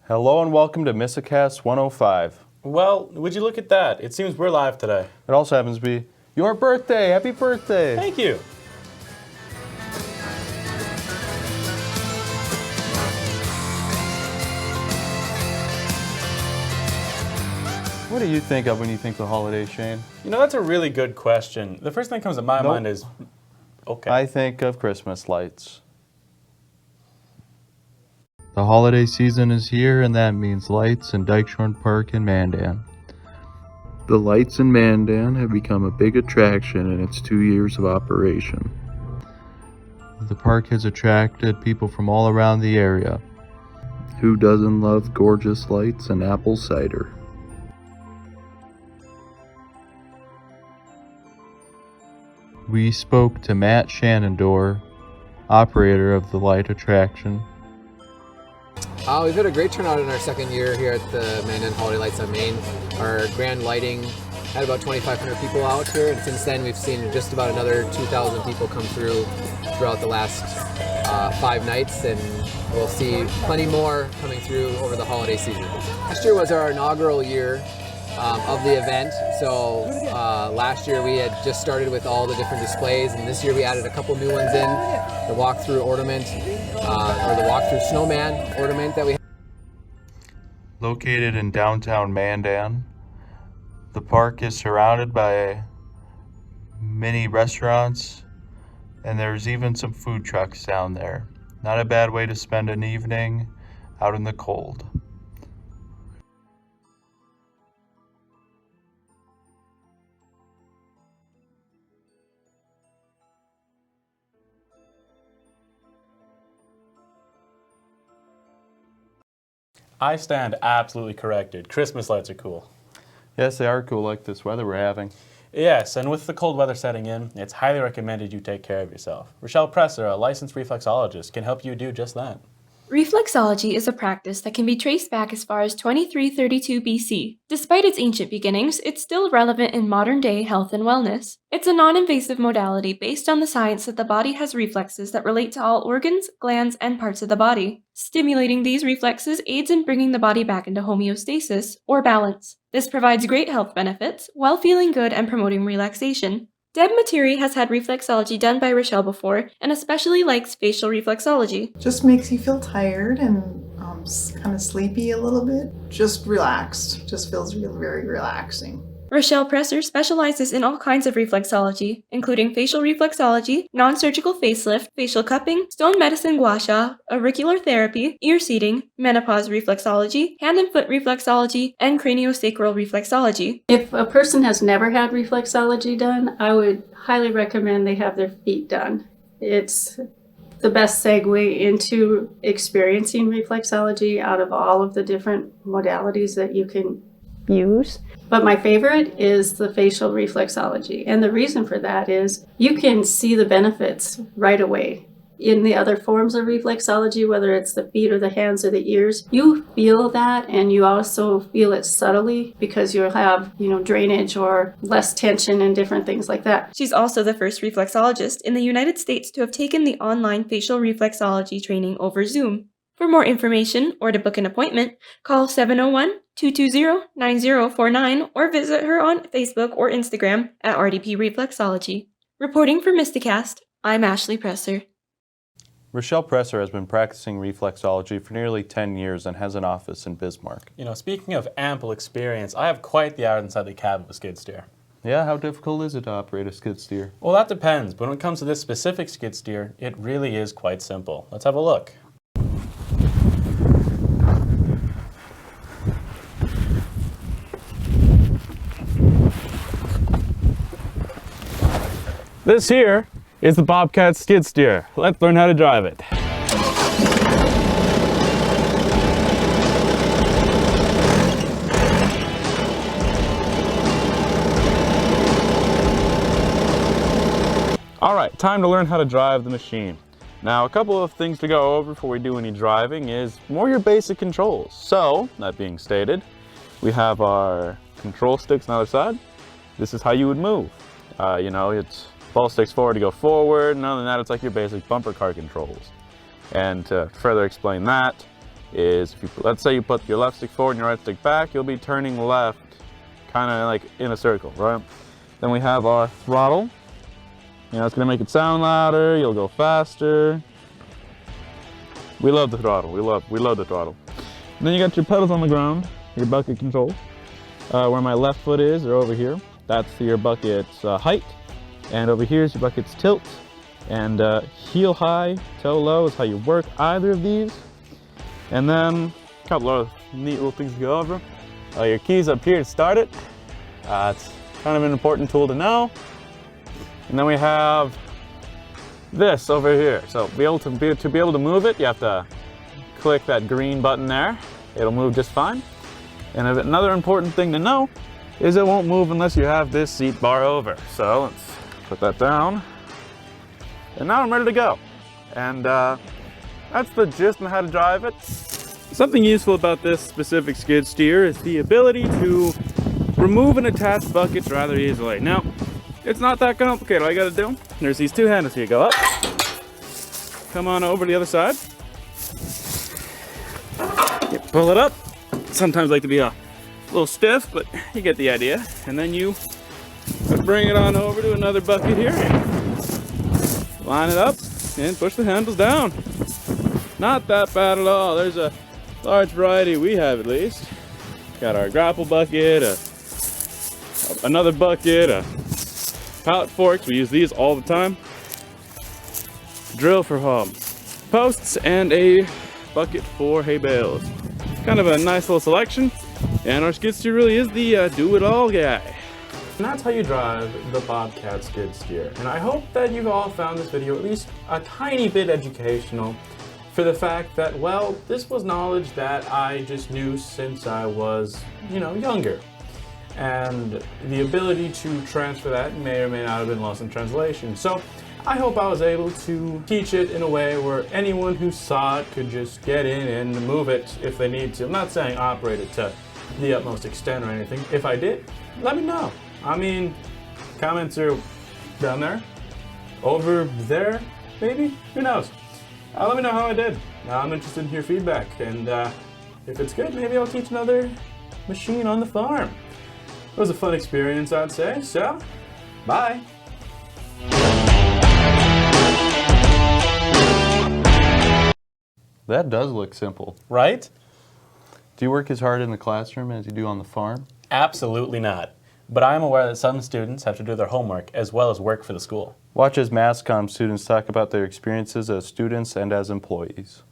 Hello and welcome to MystiCast 105. Well, would you look at that? It seems we're live today. It also happens to be your birthday. Happy birthday. Thank you. What do you think of when you think of the holiday, Shane? You know, that's a really good question. The first thing that comes to my mind is, okay. I think of Christmas lights. The holiday season is here, and that means lights in Dykeshorn Park in Mandan. The lights in Mandan have become a big attraction in its 2 years of operation. The park has attracted people from all around the area. Who doesn't love gorgeous lights and apple cider? We spoke to Matt Shenandoah, operator of the light attraction. We've had a great turnout in our second year here at the Mandan Holiday Lights on Main. Our grand lighting had about 2,500 people out here, and since then we've seen just about another 2,000 people come throughout the last 5 nights, and we'll see plenty more coming through over the holiday season. Last year was our inaugural year of the event, so last year we had just started with all the different displays, and this year we added a couple new ones in. The walk-through ornament, or the walk-through snowman ornament that we have. Located in downtown Mandan, the park is surrounded by many restaurants, and there's even some food trucks down there. Not a bad way to spend an evening out in the cold. I stand absolutely corrected. Christmas lights are cool. Yes, they are cool like this weather we're having. Yes, and with the cold weather setting in, it's highly recommended you take care of yourself. Rochelle Presser, a licensed reflexologist, can help you do just that. Reflexology is a practice that can be traced back as far as 2332 BC. Despite its ancient beginnings, it's still relevant in modern-day health and wellness. It's a non-invasive modality based on the science that the body has reflexes that relate to all organs, glands, and parts of the body. Stimulating these reflexes aids in bringing the body back into homeostasis, or balance. This provides great health benefits, while feeling good and promoting relaxation. Deb Materi has had reflexology done by Rochelle before, and especially likes facial reflexology. Just makes you feel tired and kind of sleepy a little bit. Just relaxed. Just feels very relaxing. Rochelle Presser specializes in all kinds of reflexology, including facial reflexology, non-surgical facelift, facial cupping, stone medicine gua sha, auricular therapy, ear seeding, menopause reflexology, hand and foot reflexology, and craniosacral reflexology. If a person has never had reflexology done, I would highly recommend they have their feet done. It's the best segue into experiencing reflexology out of all of the different modalities that you can use. But my favorite is the facial reflexology. And the reason for that is you can see the benefits right away. In the other forms of reflexology, whether it's the feet or the hands or the ears, you feel that, and you also feel it subtly because you'll have, drainage or less tension and different things like that. She's also the first reflexologist in the United States to have taken the online facial reflexology training over Zoom. For more information or to book an appointment, call 701-220-9049 or visit her on Facebook or Instagram at RDP Reflexology. Reporting for MystiCast, I'm Ashley Presser. Rochelle Presser has been practicing reflexology for nearly 10 years and has an office in Bismarck. Speaking of ample experience, I have quite the hour inside the cab of a skid steer. Yeah, how difficult is it to operate a skid steer? Well, that depends, but when it comes to this specific skid steer, it really is quite simple. Let's have a look. This here is the Bobcat skid steer. Let's learn how to drive it. All right, time to learn how to drive the machine. Now, a couple of things to go over before we do any driving is more your basic controls. So, that being stated, we have our control sticks on the other side. This is how you would move. It's ball sticks forward to go forward, and other than that, it's like your basic bumper car controls. And to further explain that, is, if you, let's say you put your left stick forward and your right stick back, you'll be turning left, kind of like in a circle, right? Then we have our throttle. You know, it's gonna make it sound louder, you'll go faster. We love the throttle, we love the throttle. And then you got your pedals on the ground, your bucket control. Where my left foot is, or over here, that's your bucket's height. And over here is your bucket's tilt. And heel high, toe low is how you work either of these. And then a couple of neat little things to go over. Your keys up here to start it. It's kind of an important tool to know. And then we have this over here. So to be able to move it, you have to click that green button there. It'll move just fine. And another important thing to know is it won't move unless you have this seat bar over. So let's put that down. And now I'm ready to go. And that's the gist on how to drive it. Something useful about this specific skid steer is the ability to remove and attach buckets rather easily. Now, it's not that complicated. All you gotta do, there's these two handles here. Go up, come on over to the other side. You pull it up. Sometimes like to be a little stiff, but you get the idea. And then you bring it on over to another bucket here. Line it up and push the handles down. Not that bad at all. There's a large variety, we have at least. Got our grapple bucket, another bucket, pallet forks. We use these all the time. Drill for posts, and a bucket for hay bales. Kind of a nice little selection. And our skid steer really is the do-it-all guy. And that's how you drive the Bobcat skid steer. And I hope that you've all found this video at least a tiny bit educational for the fact that, well, this was knowledge that I just knew since I was, younger. And the ability to transfer that may or may not have been lost in translation. So I hope I was able to teach it in a way where anyone who saw it could just get in and move it if they need to. I'm not saying operate it to the utmost extent or anything. If I did, let me know. I mean, comments are down there, over there, maybe, who knows? Let me know how I did. I'm interested in your feedback, and if it's good, maybe I'll teach another machine on the farm. It was a fun experience, I'd say, so bye. That does look simple. Right? Do you work as hard in the classroom as you do on the farm? Absolutely not. But I am aware that some students have to do their homework as well as work for the school. Watch as MassComm students talk about their experiences as students and as employees.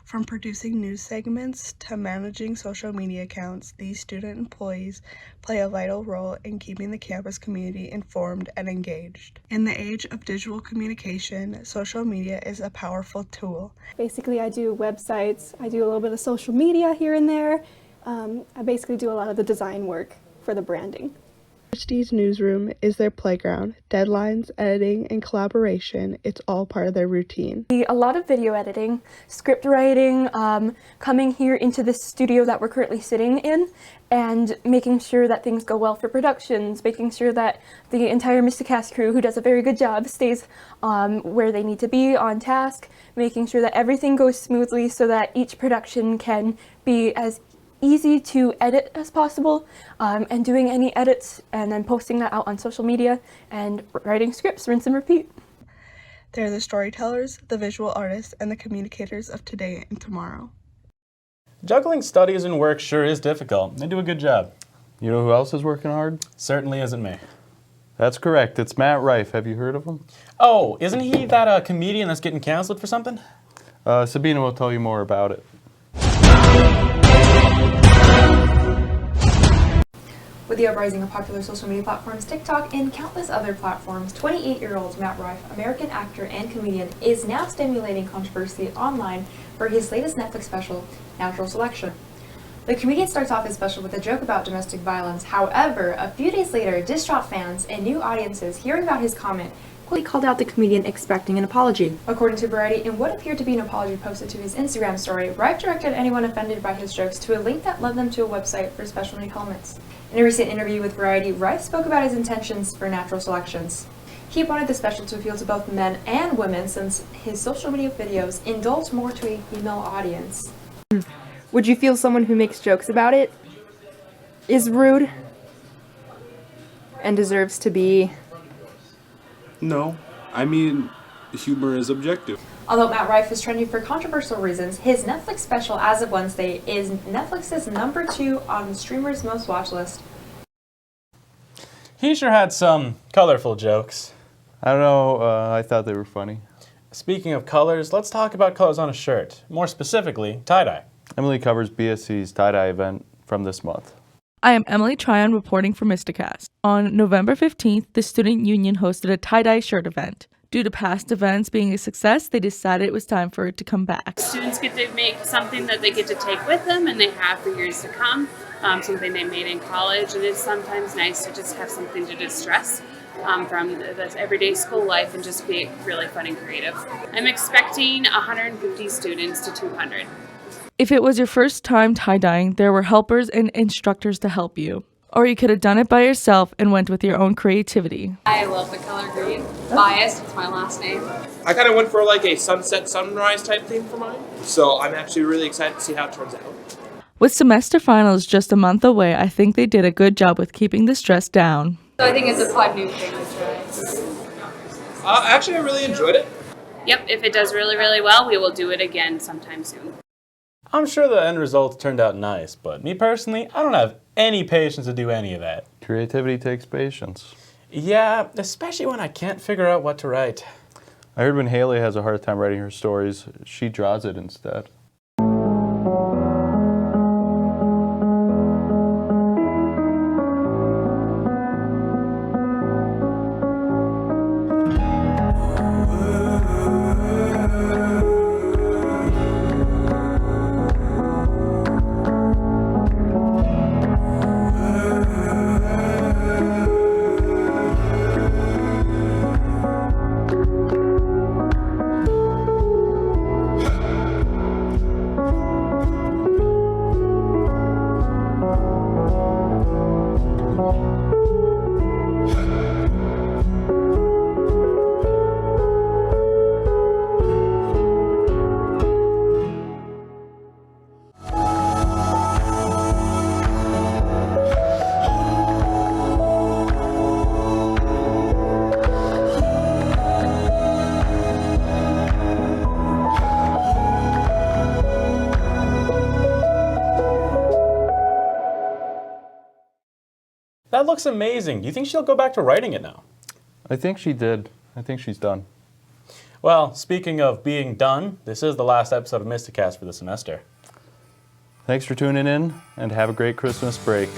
From producing news segments to managing social media accounts, these student employees play a vital role in keeping the campus community informed and engaged. In the age of digital communication, social media is a powerful tool. Basically, I do websites, I do a little bit of social media here and there. I basically do a lot of the design work for the branding. University's newsroom is their playground. Deadlines, editing, and collaboration, it's all part of their routine. A lot of video editing, script writing, coming here into this studio that we're currently sitting in, and making sure that things go well for productions, making sure that the entire MystiCast crew, who does a very good job, stays where they need to be on task, making sure that everything goes smoothly so that each production can be as easy to edit as possible, and doing any edits and then posting that out on social media and writing scripts, rinse and repeat. They're the storytellers, the visual artists, and the communicators of today and tomorrow. Juggling studies and work sure is difficult. They do a good job. You know who else is working hard? Certainly isn't me. That's correct. It's Matt Rife. Have you heard of him? Oh, isn't he that comedian that's getting canceled for something? Sabina will tell you more about it. With the uprising of popular social media platforms, TikTok, and countless other platforms, 28-year-old Matt Rife, American actor and comedian, is now stimulating controversy online for his latest Netflix special, Natural Selection. The comedian starts off his special with a joke about domestic violence. However, a few days later, distraught fans and new audiences hearing about his comment quickly called out the comedian, expecting an apology. According to Variety, in what appeared to be an apology posted to his Instagram story, Rife directed anyone offended by his jokes to a link that led them to a website for special need helmets. In a recent interview with Variety, Rife spoke about his intentions for Natural Selections. He wanted the special to appeal to both men and women since his social media videos indulge more to a female audience. Would you feel someone who makes jokes about it is rude and deserves to be? No. I mean, humor is objective. Although Matt Rife is trending for controversial reasons, his Netflix special as of Wednesday is Netflix's #2 on the streamer's most watched list. He sure had some colorful jokes. I don't know, I thought they were funny. Speaking of colors, let's talk about colors on a shirt. More specifically, tie-dye. Emily covers BSC's tie-dye event from this month. I am Emily Tryon reporting for MystiCast. On November 15th, the Student Union hosted a tie-dye shirt event. Due to past events being a success, they decided it was time for it to come back. Students get to make something that they get to take with them and they have for years to come, something they made in college, and it's sometimes nice to just have something to distress from the everyday school life and just be really fun and creative. I'm expecting 150 students to 200. If it was your first time tie-dyeing, there were helpers and instructors to help you. Or you could have done it by yourself and went with your own creativity. I love the color green. Biased, it's my last name. I kind of went for like a sunset sunrise type theme for mine, so I'm actually really excited to see how it turns out. With semester finals just a month away, I think they did a good job with keeping the stress down. So I think it's a fun new thing to try. Actually, I really enjoyed it. Yep, if it does really, really well, we will do it again sometime soon. I'm sure the end results turned out nice, but me personally, I don't have any patience to do any of that. Creativity takes patience. Yeah, especially when I can't figure out what to write. I heard when Haley has a hard time writing her stories, she draws it instead. That looks amazing. Do you think she'll go back to writing it now? I think she did. I think she's done. Well, speaking of being done, this is the last episode of MystiCast for the semester. Thanks for tuning in, and have a great Christmas break.